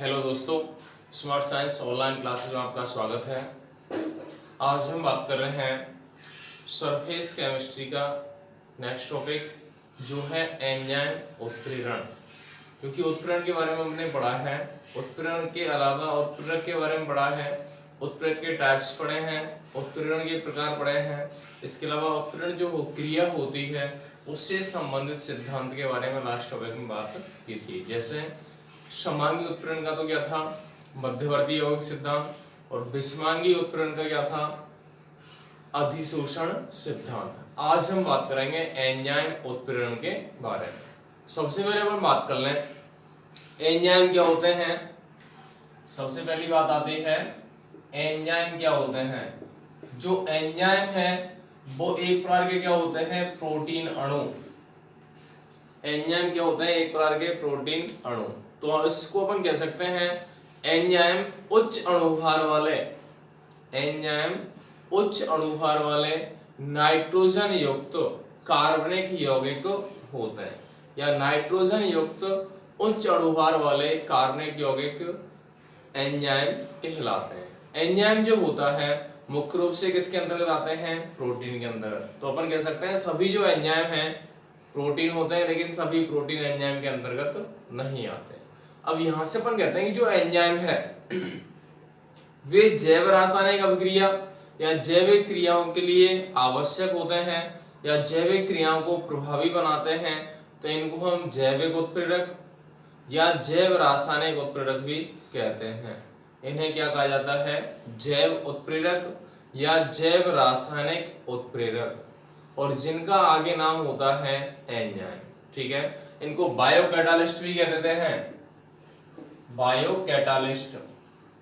Hello दोस्तों, smart science online classes में आपका स्वागत है। आज हम बात कर रहे हैं सरफेस केमिस्ट्री का नेक्स्ट टॉपिक जो है एंजाइम उत्प्रेरण। क्योंकि उत्प्रेरण के बारे में हमने पढ़ा है, उत्प्रेरण के अलावा उत्प्रेरक के बारे में पढ़ा है, उत्प्रेरक के टाइप्स पढ़े हैं, उत्प्रेरण के प्रकार पढ़े हैं। इसके अलावा उत्प्रेरण जो क्रिया होती है उससे संबंधित सिद्धांत के बारे में लास्ट टॉपिक में बात की थी। जैसे समांगी उत्प्रेरण का तो क्या था, मध्यवर्ती यौगिक सिद्धांत, और विषमांगी उत्प्रेरण का क्या था, अधिशोषण सिद्धांत। आज हम बात करेंगे एंजाइम उत्प्रेरण के बारे में। सबसे पहले अपन बात कर लें एंजाइम क्या होते हैं। सबसे पहली बात आती है एंजाइम क्या होते हैं। जो एंजाइम है वो एक प्रकार के क्या होते हैं, प्रोटीन अणु। एंजाइम क्या होते हैं, एक प्रकार के प्रोटीन अणु। तो इसको अपन कह सकते हैं एंजाइम उच्च अणुभार वाले, एंजाइम उच्च अणुभार वाले नाइट्रोजन युक्त कार्बनिक यौगिक होते हैं, या नाइट्रोजन युक्त उच्च अणुभार वाले कार्बनिक यौगिक एंजाइम कहलाते हैं। एंजाइम जो होता है मुख्य रूप से किसके अंतर्गत आते हैं, प्रोटीन के अंतर्गत। तो अपन कह सकते हैं सभी जो एंजाइम हैं प्रोटीन होते हैं, लेकिन सभी प्रोटीन एंजाइम के अंतर्गत नहीं आते। अब यहां से अपन कहते हैं कि जो एंजाइम है वे जैव रासायनिक अभिक्रिया या जैविक क्रियाओं के लिए आवश्यक होते हैं या जैविक क्रियाओं को प्रभावी बनाते हैं। तो इनको हम जैविक उत्प्रेरक या जैव रासायनिक उत्प्रेरक भी कहते हैं। इन्हें क्या कहा जाता है, जैव उत्प्रेरक या जैव रासायनिक उत्प्रेरक, और जिनका आगे नाम होता है एंजाइम। ठीक है, इनको बायोकैटालिस्ट भी कह देते हैं। बायोकैटालिस्ट,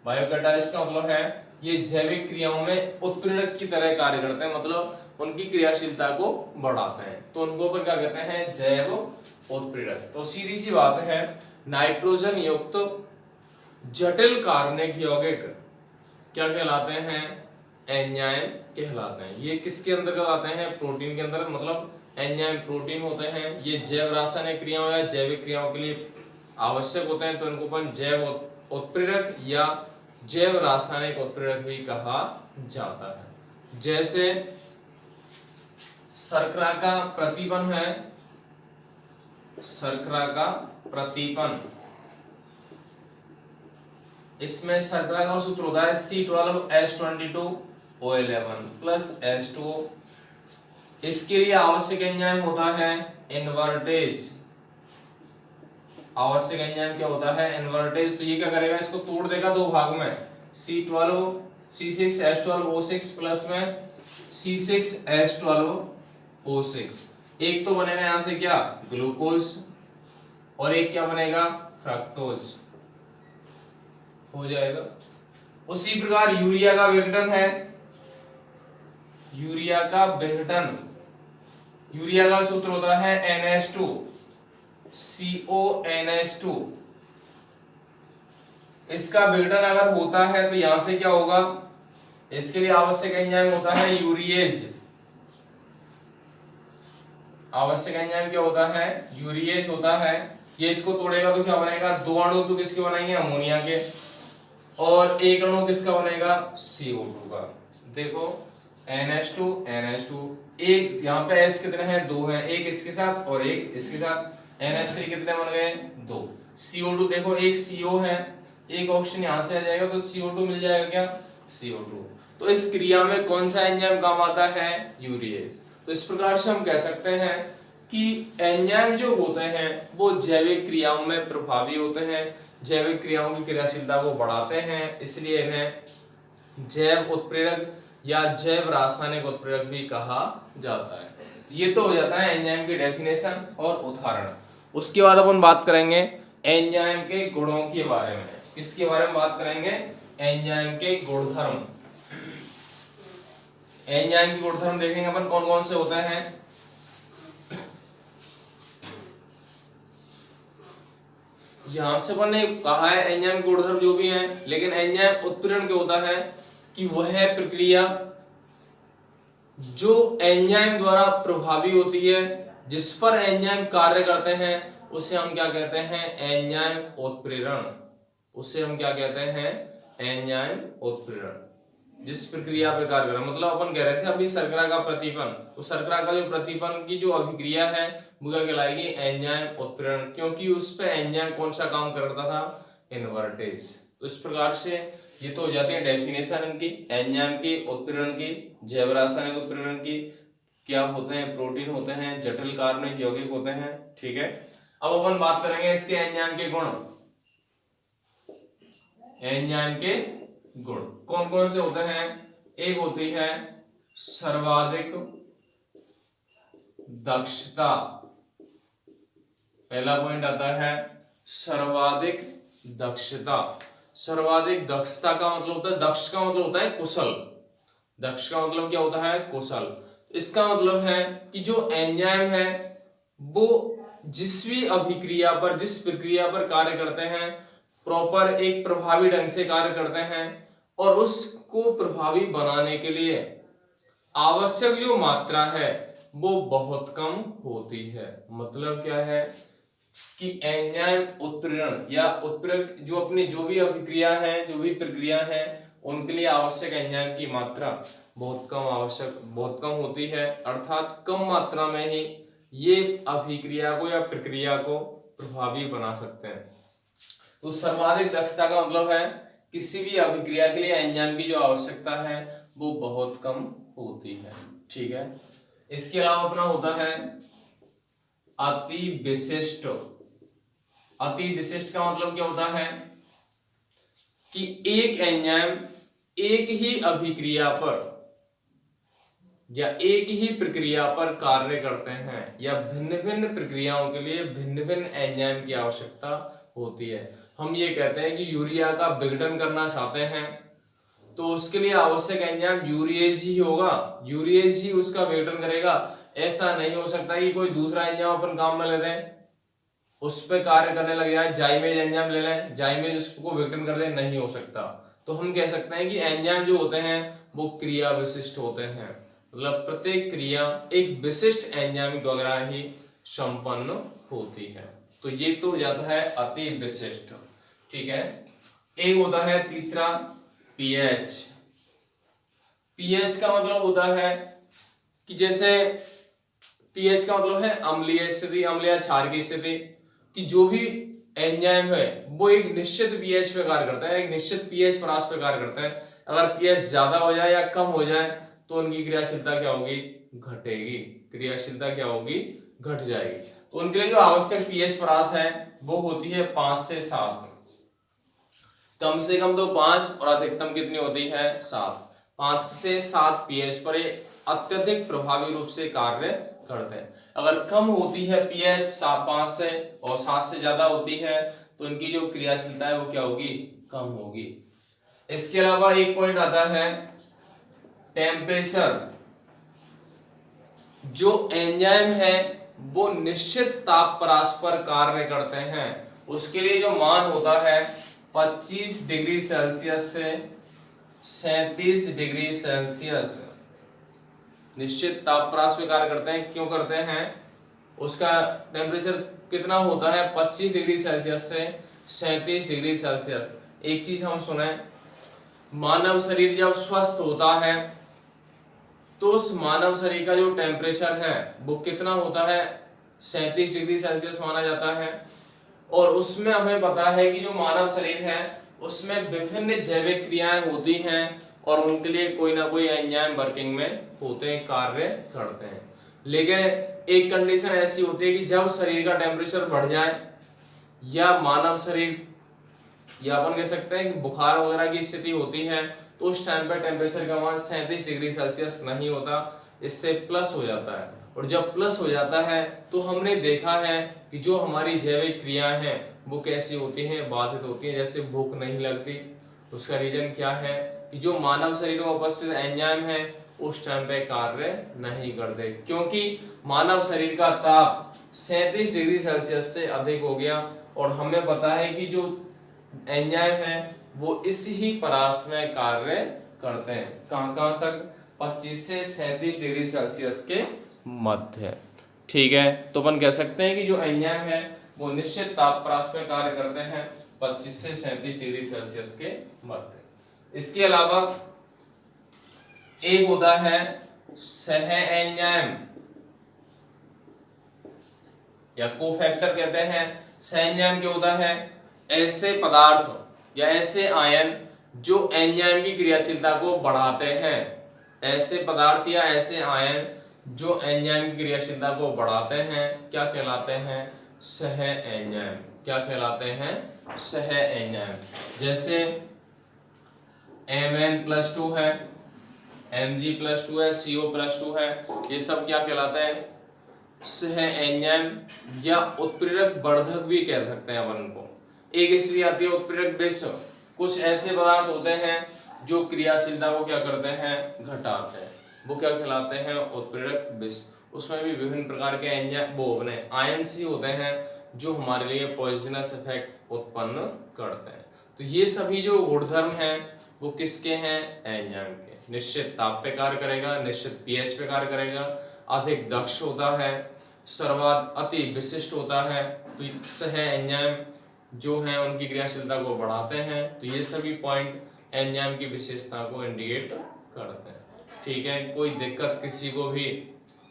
बायोकैटालिस्ट का मतलब है ये जैविक क्रियाओं में उत्प्रेरक की तरह कार्य करते हैं, मतलब उनकी क्रियाशीलता को बढ़ाते हैं। तो उनको पर क्या कहते हैं, जैव उत्प्रेरक। तो सीधी सी बात है, नाइट्रोजन युक्त जटिल कार्बनिक यौगिक क्या कहलाते हैं, एंजाइम कहलाते हैं। ये किसके अंतर्गत आते हैं, प्रोटीन के अंदर, मतलब एंजाइम प्रोटीन होते हैं। ये जैव रासायनिक क्रियाओं या जैविक क्रियाओं के लिए आवश्यक होते हैं। तो इनको अपन जैव उत्प्रेरक या जैव रासायनिक उत्प्रेरक भी कहा जाता है। जैसे शर्करा का प्रतिबंध है, शर्करा का प्रतिबंध, इसमें शर्करा का सूत्र होता है C12H22O11 प्लस H2O। इसके लिए आवश्यक एंजाइम होता है इन्वर्टेज। आवश्यक एंजाइम क्या होता है, इन्वर्टेज। तो ये क्या करेगा, इसको तोड़ देगा दो भाग में, C6H12O6 प्लस में C6H12O6। एक तो बनेगा यहां से क्या, ग्लूकोज, और एक क्या बनेगा, फ्रक्टोज हो जाएगा। उसी प्रकार यूरिया का विघटन है, यूरिया का विघटन, यूरिया का सूत्र होता है NH2CONH2। इसका विघटन अगर होता है तो यहां से क्या होगा, इसके लिए आवश्यक एंजाइम होता है यूरिएज। आवश्यक एंजाइम क्या होता है, यूरिएज होता है। ये इसको तोड़ेगा तो क्या बनेगा, दो अणु तो किसके बनेंगे, अमोनिया के, और एक अणु किसका बनेगा, CO2 का। देखो NH2 NH2, एक यहाँ पे H कितने हैं, दो हैं, एक इसके साथ और एक इसके साथ। NH3 कितने बन गए, दो। CO2 देखो एक CO है, एक ऑक्सीजन यहाँ से आ जाएगा तो CO2 मिल जाएगा, क्या, CO2। तो इस क्रिया में कौन सा एंजाइम काम आता है, यूरिएज। तो इस प्रकार से हम कह सकते हैं कि एंजाइम जो होते हैं वो जैविक क्रियाओं में प्रभावी होते हैं, जैविक क्रियाओं की क्रियाशीलता को बढ़ाते हैं, इसलिए इन्हें जैव उत्प्रेरक या जैव रासायनिक उत्प्रेरक भी कहा जाता है। ये तो हो जाता है एंजाइम की डेफिनेशन और उदाहरण। उसके बाद अपन बात करेंगे एंजाइम के गुणों के बारे में। किसके बारे में बात करेंगे, एंजाइम के गुणधर्म। एंजाइम के गुणधर्म देखेंगे अपन कौन कौन से होते हैं। यहां से अपन ने कहा है एंजाइम गुणधर्म जो भी हैं, लेकिन एंजाइम उत्प्रेरण क्या होता है कि वह प्रक्रिया जो एंजाइम द्वारा प्रभावी होती है, जिस पर एंजाइम कार्य करते हैं, उसे हम क्या कहते हैं, एंजाइम उत्प्रेरण। उसे हम क्या कहते हैं, एंजाइम उत्प्रेरण। जिस प्रक्रिया पे कार्य कर रहा है, मतलब अपन कह रहे थे अभी शर्करा का प्रतिपन, उस शर्करा का जो प्रतिपन की जो अभिक्रिया है वो क्या कहलाएगी, एंजाइम उत्प्रेरण, क्योंकि उस पे एंजाइम कौन सा काम करता था, इन्वर्टेज। तो इस प्रकार से ये तो हो जाती है डेफिनेशन इनकी, एंजाइम की, उत्प्रेरण की, जैव रासायनिक उत्प्रेरण की। क्या होते हैं, प्रोटीन होते हैं, जटिल कार्बनिक यौगिक होते हैं। ठीक है, अब अपन बात करेंगे इसके एंजाइम के गुण। एंजाइम के गुण कौन कौन से होते हैं, एक होती है सर्वाधिक दक्षता, पहला पॉइंट आता है सर्वाधिक दक्षता। सर्वाधिक दक्षता का मतलब होता है, दक्ष का मतलब होता है कुशल, दक्ष का मतलब क्या होता है, कुशल। इसका मतलब है कि जो एंजाइम है वो जिस भी अभिक्रिया पर, जिस प्रक्रिया पर कार्य करते हैं, प्रॉपर एक प्रभावी ढंग से कार्य करते हैं, और उसको प्रभावी बनाने के लिए आवश्यक जो मात्रा है वो बहुत कम होती है। मतलब क्या है कि एंजाइम उत्प्रेरण या उत्प्रेरक जो अपनी जो भी अभिक्रिया है, जो भी प्रक्रिया है, उनके लिए आवश्यक एंजाइम की मात्रा बहुत कम होती है, अर्थात कम मात्रा में ही ये अभिक्रिया को या प्रक्रिया को प्रभावी बना सकते हैं। तो सर्वाधिक दक्षता का मतलब है किसी भी अभिक्रिया के लिए एंजाइम की जो आवश्यकता है वो बहुत कम होती है। ठीक है, इसके अलावा अपना होता है अति विशिष्ट। अति विशिष्ट का मतलब क्या होता है कि एक एंजाइम एक ही अभिक्रिया पर या एक ही प्रक्रिया पर कार्य करते हैं, या भिन्न भिन्न प्रक्रियाओं के लिए भिन्न भिन्न एंजाइम की आवश्यकता होती है। हम ये कहते हैं कि यूरिया का विघटन करना चाहते हैं तो उसके लिए आवश्यक एंजाइम यूरिएज ही होगा, यूरिएज ही उसका विघटन करेगा। ऐसा नहीं हो सकता कि कोई दूसरा एंजाइम अपन काम में ले लें, उस पर कार्य करने लग जाए, जाइमेज एंजाइम ले लें, जाइमेज उसको विघटन कर दे, नहीं हो सकता। तो हम कह सकते हैं कि एंजाइम जो होते हैं वो क्रिया विशिष्ट होते हैं, मतलब प्रत्येक क्रिया एक विशिष्ट एंजाइम द्वारा ही संपन्न होती है। तो ये तो हो जाता है अति विशिष्ट। ठीक है, एक होता है तीसरा पीएच। पीएच का मतलब होता है कि जैसे पीएच का मतलब है अम्लीय स्थिति, अम्लीय क्षार की स्थिति, कि जो भी एंजाइम है वो एक निश्चित पीएच पे कार्य करता है, एक निश्चित पीएच परास पे कार्य करता है। अगर पीएच ज्यादा हो जाए या कम हो जाए तो उनकी क्रियाशीलता क्या होगी, घटेगी, क्रियाशीलता क्या होगी, घट जाएगी। तो उनके लिए जो आवश्यक पीएच परास है वो होती है 5 से 7, कम से कम तो 5 और अधिकतम कितनी होती है, 7। 5 से 7 पीएच पर ये अत्यधिक प्रभावी रूप से कार्य करते हैं। अगर कम होती है पीएच 5 से और 7 से ज्यादा होती है तो इनकी जो क्रियाशीलता है वो क्या होगी, कम होगी। इसके अलावा एक पॉइंट आता है टेम्परेचर। जो एंजाइम है वो निश्चित ताप परास पर कार्य करते हैं, उसके लिए जो मान होता है 25 डिग्री सेल्सियस से 37 डिग्री सेल्सियस निश्चित ताप परास पे कार्य करते हैं। क्यों करते हैं, उसका टेम्परेचर कितना होता है 25 डिग्री सेल्सियस से 37 डिग्री सेल्सियस। एक चीज हम सुने, मानव शरीर जब स्वस्थ होता है तो उस मानव शरीर का जो टेम्परेचर है वो कितना होता है, 37 डिग्री सेल्सियस माना जाता है। और उसमें हमें पता है कि जो मानव शरीर है उसमें विभिन्न जैविक क्रियाएं होती हैं और उनके लिए कोई ना कोई एंजाइम वर्किंग में होते हैं, कार्य करते हैं। लेकिन एक कंडीशन ऐसी होती है कि जब शरीर का टेम्परेचर बढ़ जाए या मानव शरीर, या अपन कह सकते हैं कि बुखार वगैरह की स्थिति होती है, तो उस टाइम पर टेम्परेचर का मान 37 डिग्री सेल्सियस नहीं होता, इससे प्लस हो जाता है। और जब प्लस हो जाता है तो हमने देखा है कि जो हमारी जैविक क्रियाएं हैं वो कैसी होती हैं, बाधित होती हैं। जैसे भूख नहीं लगती, उसका रीजन क्या है कि जो मानव शरीर में उपस्थित एंजाइम है उस टाइम पे कार्य नहीं करते, क्योंकि मानव शरीर का ताप 37 डिग्री सेल्सियस से अधिक हो गया। और हमें पता है कि जो एंजाइम है वो इस ही परास में कार्य करते हैं, कहाँ तक, 25 से 37 डिग्री सेल्सियस के मध्य। ठीक है, तो अपन कह सकते हैं कि जो एंजाइम है वो निश्चित ताप परास में कार्य करते हैं 25 से 37 डिग्री सेल्सियस के मध्य। इसके अलावा एक होता है सह एंजाइम या कोफैक्टर कहते हैं। सह एंजाइम क्या होता है? ऐसे पदार्थ या ऐसे आयन जो एंजाइम की क्रियाशीलता को बढ़ाते हैं। ऐसे पदार्थ या ऐसे आयन जो एंजाइम की क्रियाशीलता को बढ़ाते हैं क्या कहलाते हैं? सह एंजाइम। क्या कहलाते हैं? सह एंजाइम। जैसे Mn+2 है, Mg+2 है, CO+2 है, ये सब क्या कहलाते हैं? सह एंजाइम या उत्प्रेरक वर्धक भी कह सकते हैं अपन को। एक स्थिति आती है उत्प्रेरक विष। कुछ ऐसे पदार्थ होते हैं जो क्रियाशीलता को क्या करते हैं? घटाते हैं, वो क्या कहलाते हैं? उत्प्रेरक विष। उसमें भी विभिन्न प्रकार के एंजाइम आयंस ही होते हैं जो हमारे लिए पॉइजनस इफेक्ट उत्पन्न करते हैं। तो ये सभी जो गुणधर्म हैं वो किसके हैं? एंजाइम के। निश्चित ताप पे कार्य करेगा, निश्चित पीएच पे कार्य करेगा, अधिक दक्ष होता है, सर्वात अति विशिष्ट होता है। तो सह एंजाइम जो हैं उनकी क्रियाशीलता को बढ़ाते हैं। तो ये सभी पॉइंट एंजाइम की विशेषता को इंडिकेट करते हैं। ठीक है, कोई दिक्कत किसी को भी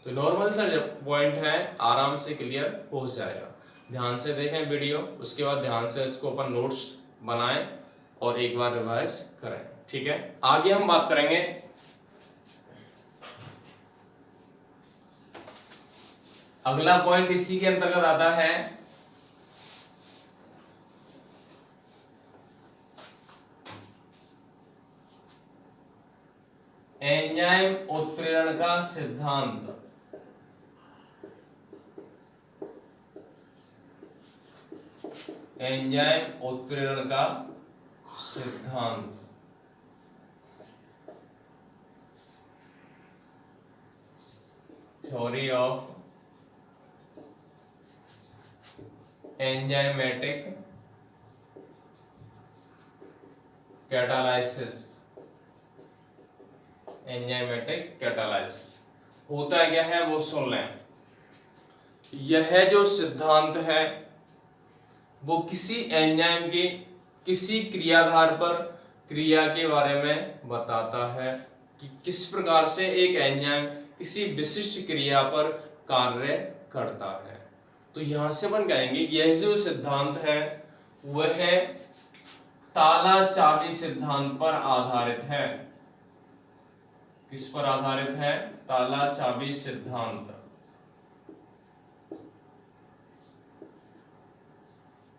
तो नॉर्मल सा पॉइंट है, आराम से क्लियर हो जाएगा। ध्यान से देखें वीडियो, उसके बाद ध्यान से इसको अपन नोट्स बनाएं और एक बार रिवाइज करें। ठीक है, आगे हम बात करेंगे अगला पॉइंट इसी के अंतर्गत आता है एंजाइम उत्प्रेरण का सिद्धांत। एंजाइम उत्प्रेरण का सिद्धांत। Theory of enzymatic catalysis. Enzymatic catalysis होता क्या है वो सुन लें। यह जो सिद्धांत है वो किसी एंजाइम की किसी क्रियाधार पर क्रिया के बारे में बताता है कि किस प्रकार से एक एंजाइम किसी विशिष्ट क्रिया पर कार्य करता है। तो यहां से अपन कहेंगे यह जो सिद्धांत है वह ताला चाबी सिद्धांत पर आधारित है। किस पर आधारित है? ताला चाबी सिद्धांत।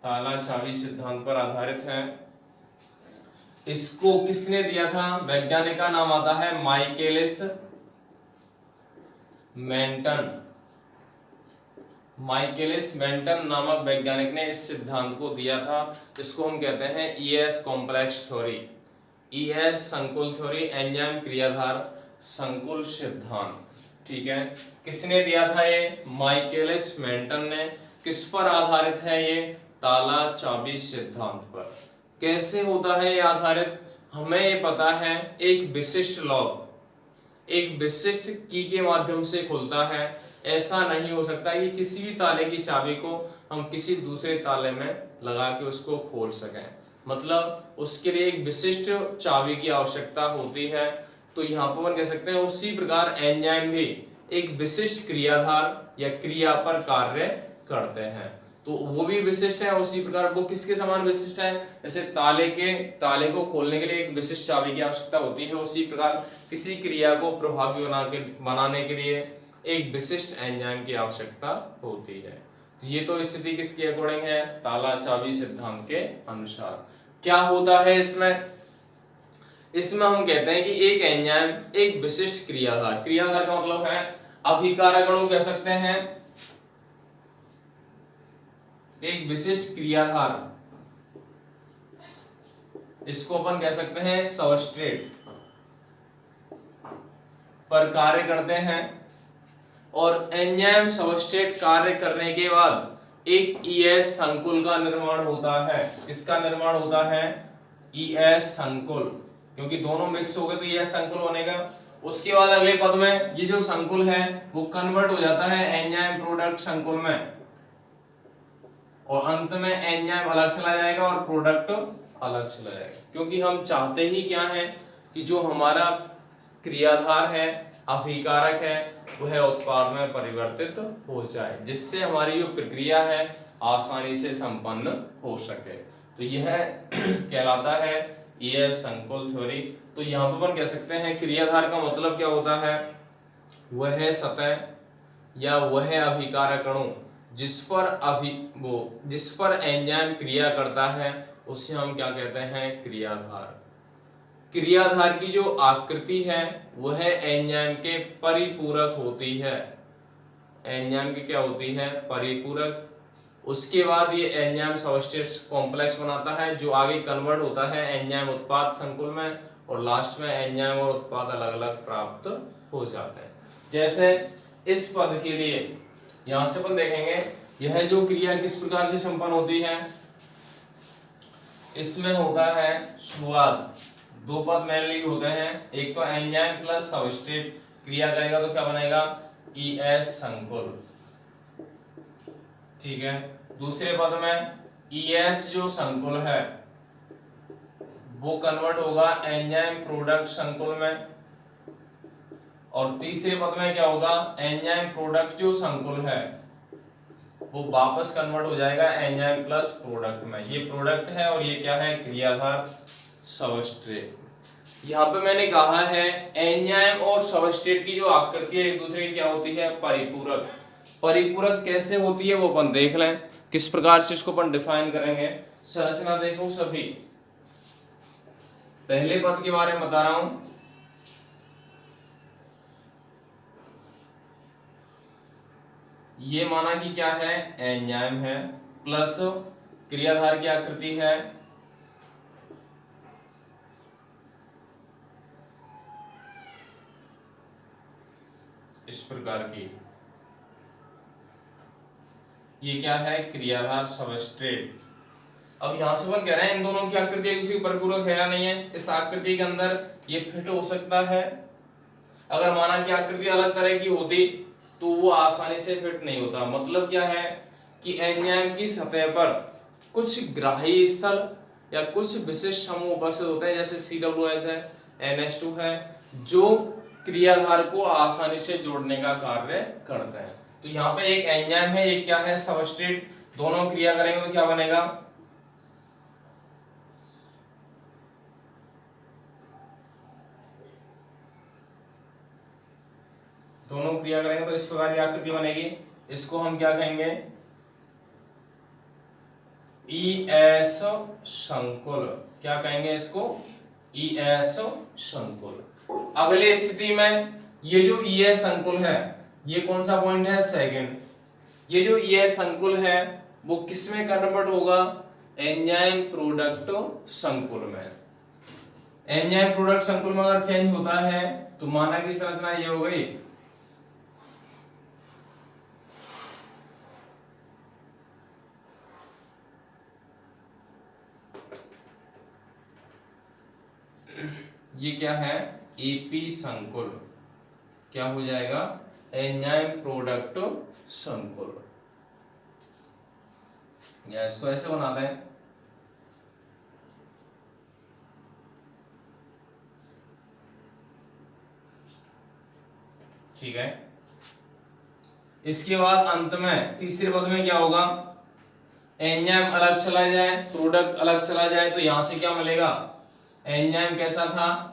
ताला चाबी सिद्धांत पर आधारित है। इसको किसने दिया था? वैज्ञानिक का नाम आता है माइकेलिस मेंटन। माइकेलिस मेंटन नामक वैज्ञानिक ने इस सिद्धांत को दिया था। इसको हम कहते हैं ईएस कॉम्प्लेक्स थ्योरी। ईएस संकुल थ्योरी, एंजाइम क्रियाधार संकुल सिद्धांत। ठीक है, किसने दिया था ये? माइकेलिस मेंटन ने। किस पर आधारित है ये? ताला चाबी सिद्धांत पर। कैसे होता है ये आधारित? हमें ये पता है एक विशिष्ट लॉक एक विशिष्ट की के माध्यम से खुलता है। ऐसा नहीं हो सकता कि किसी भी ताले की चाबी को हम किसी दूसरे ताले में लगा के उसको खोल सकें। मतलब उसके लिए एक विशिष्ट चाबी की आवश्यकता होती है। तो यहाँ पर हम कह सकते हैं उसी प्रकार एंजाइम भी एक विशिष्ट क्रियाधार या क्रिया पर कार्य करते हैं। तो वो भी विशिष्ट है, उसी प्रकार वो किसके समान विशिष्ट है? जैसे ताले को खोलने के लिए एक विशिष्ट चाबी की आवश्यकता होती है, उसी प्रकार किसी क्रिया को प्रभावी बनाने के लिए एक विशिष्ट एंजाइम की आवश्यकता होती है। ये तो स्थिति किसके अकॉर्डिंग है? ताला चाबी सिद्धांत के अनुसार। क्या होता है इसमें? इसमें हम कहते हैं कि एक एंजाइम एक विशिष्ट क्रियाधार, क्रियाधार का मतलब है अभिकारक अणु कह सकते हैं, एक विशिष्ट क्रियाधार, इसको अपन कह सकते हैं सबस्ट्रेट पर कार्य करते हैं। और एंजाइम सबस्ट्रेट कार्य करने के बाद एक ईएस संकुल का निर्माण होता है। किसका निर्माण होता है? ईएस संकुल, क्योंकि दोनों मिक्स हो गए तो ईएस संकुल बनेगा। उसके बाद अगले पद में ये जो संकुल है वो कन्वर्ट हो जाता है एंजाइम प्रोडक्ट संकुल में। और अंत में एंजाइम अलग चला जाएगा और प्रोडक्ट अलग चला जाएगा, क्योंकि हम चाहते ही क्या है कि जो हमारा क्रियाधार है, अभिकारक है, वह उत्पाद में परिवर्तित हो जाए, जिससे हमारी जो प्रक्रिया है आसानी से संपन्न हो सके। तो यह कहलाता है ES संकुल थ्योरी। तो यहाँ पर अपन कह सकते हैं क्रियाधार का मतलब क्या होता है, वह सतह या वह अभिकारक अणु जिस पर एंजाइम क्रिया करता है उसे हम क्या कहते हैं, क्रियाधार। क्रियाधार की जो आकृति है वह एंजाइम के परिपूरक होती है, एंजाइम की क्या होती है, परिपूरक। उसके बाद ये एंजाइम सबस्ट्रेट कॉम्प्लेक्स बनाता है जो आगे कन्वर्ट होता है एंजाइम उत्पाद संकुल में, और लास्ट में एंजाइम और उत्पाद अलग अलग प्राप्त हो जाते हैं। जैसे इस पद के लिए यहां से अपन देखेंगे यह जो क्रिया किस प्रकार से संपन्न होती है, इसमें होता है शुरुआत, दो पद मेनली होते हैं, एक तो एंजाइम प्लस सबस्ट्रेट क्रिया करेगा तो क्या बनेगा, ES संकुल, ठीक है। दूसरे पद में ES जो संकुल है वो कन्वर्ट होगा एंजाइम प्रोडक्ट संकुल में, और तीसरे पद में क्या होगा, एंजाइम प्रोडक्ट जो संकुल है वो वापस कन्वर्ट हो जाएगा एंजाइम प्लस प्रोडक्ट में। ये प्रोडक्ट है और ये क्या है, क्रियाधार सबस्ट्रेट। यहाँ पे मैंने कहा है एंजाइम और सबस्ट्रेट की जो आकृति है एक दूसरे की क्या होती है, परिपूरक। परिपूरक कैसे होती है वो अपन देख लें, किस प्रकार से इसको अपन डिफाइन करेंगे। संरचना देखो सभी, पहले पद के बारे में बता रहा हूं, ये माना कि क्या है, एंजाइम है प्लस क्रियाधार की आकृति है, इस प्रकार की, ये क्या है, क्रियाधार सबस्ट्रेट। अब यहां से अपन कह रहे हैं इन दोनों की आकृति एक दूसरे के परिपूरक है या नहीं है, इस आकृति के अंदर ये फिट हो सकता है। अगर माना कि आकृति अलग तरह की होती तो वो आसानी से फिट नहीं होता। मतलब क्या है कि एंजाइम की सतह पर कुछ ग्राही स्थल या कुछ विशिष्ट समूह उपस्थित होते हैं, जैसे COOH है, NH2 है, जो क्रियाधार को आसानी से जोड़ने का कार्य करते हैं। तो यहाँ पे एक एंजाइम है, एक क्या है, सबस्ट्रेट, दोनों क्रिया करेंगे तो क्या बनेगा, दोनों क्रिया करेंगे तो इस प्रकार की आकृति बनेगी। इसको हम क्या कहेंगे, ES संकुल। क्या कहेंगे इसको, ES संकुल। अगली स्थिति में ये जो ES संकुल है ये कौन सा पॉइंट है, सेकंड। ये जो ES संकुल है वो किस में कन्वर्ट होगा, एंजाइम प्रोडक्ट संकुल में। एंजाइम प्रोडक्ट संकुल में अगर चेंज होता है तो माना की संरचना ये हो गई, ये क्या है, AP संकुल। क्या हो जाएगा, एंजाइम प्रोडक्ट संकुल। या इसको ऐसे बनाते हैं, ठीक है। इसके बाद अंत में तीसरे पद में क्या होगा, एंजाइम अलग चला जाए, प्रोडक्ट अलग चला जाए, तो यहां से क्या मिलेगा, एंजाइम कैसा था,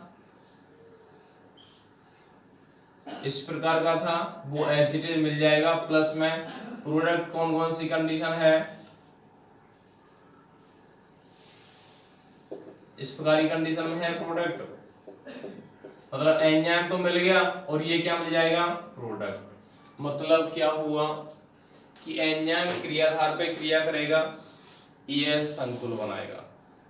इस प्रकार का था, वो एज इट इज मिल जाएगा। प्लस में प्रोडक्ट कौन कौन सी कंडीशन है, इस प्रकार की कंडीशन में है प्रोडक्ट, मतलब एंजाइम तो मिल गया और ये क्या मिल जाएगा, प्रोडक्ट। मतलब क्या हुआ कि एंजाइम क्रियाधार पे क्रिया करेगा, ES संकुल बनाएगा।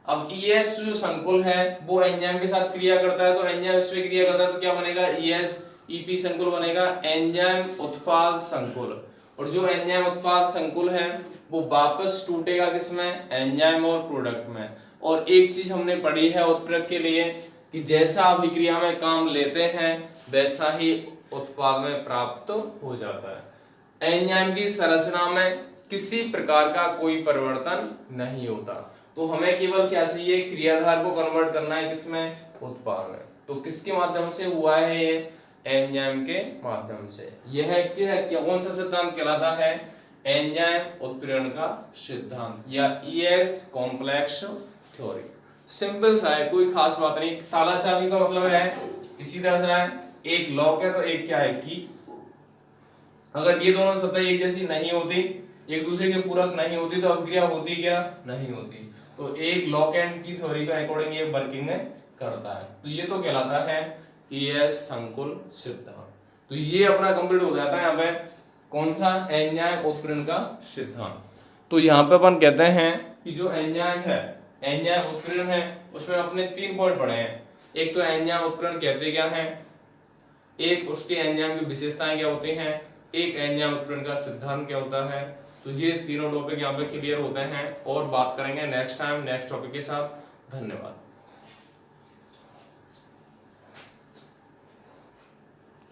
अब ES जो संकुल है वो एंजाइम के साथ क्रिया करता है, तो एंजाइम इस पे क्रिया करता है तो क्या बनेगा, ES EP संकुल बनेगा, एंजाइम उत्पाद संकुल। और जो एंजाइम उत्पाद संकुल है वो वापस टूटेगा किसमें, एंजाइम और प्रोडक्ट में। और एक चीज हमने पढ़ी है उत्प्रेरक के लिए कि जैसा अभिक्रिया में काम लेते हैं वैसा ही उत्पाद में प्राप्त हो जाता है। एंजाइम की संरचना में किसी प्रकार का कोई परिवर्तन नहीं होता। तो हमें केवल क्या चाहिए, क्रियाधार को कन्वर्ट करना है किसमें, उत्पाद में। तो किसके माध्यम से हुआ है ये, एंजाइम के माध्यम से। यह क्या कौन सा सिद्धांत कहलाता है, एंजाइम उत्प्रेरण का सिद्धांत या ईएस कॉम्प्लेक्स थ्योरी। सिंपल सा है, कोई खास बात नहीं। ताला चाबी का मतलब है इसी तरह से है, एक लॉक है तो एक क्या है की। अगर ये दोनों सतह एक जैसी नहीं होती, एक दूसरे के पूरक नहीं होती, तो अभिक्रिया होती क्या, नहीं होती। तो एक लॉक एंड की थ्योरी के अकॉर्डिंग ये वर्किंग करता है। तो ये तो कहलाता है ईएस संकुल सिद्धांत। तो ये अपना कंप्लीट हो जाता है यहाँ पे कौन सा, एंजाइम उत्प्रेरण का सिद्धांत। तो यहाँ पे अपन कहते हैं कि जो एंजाइम है, एंजाइम उत्प्रेरण है, उसमें अपने 3 पॉइंट पढ़े हैं। एक तो एंजाइम उत्प्रेरण कहते क्या है, एक उसके एंजाइम की विशेषताएं क्या होती हैं, एक एंजाइम उत्प्रेरण का सिद्धांत क्या होता है। तो ये तीनों टॉपिक यहाँ पे क्लियर होते हैं और बात करेंगे नेक्स्ट टाइम नेक्स्ट टॉपिक के साथ। धन्यवाद।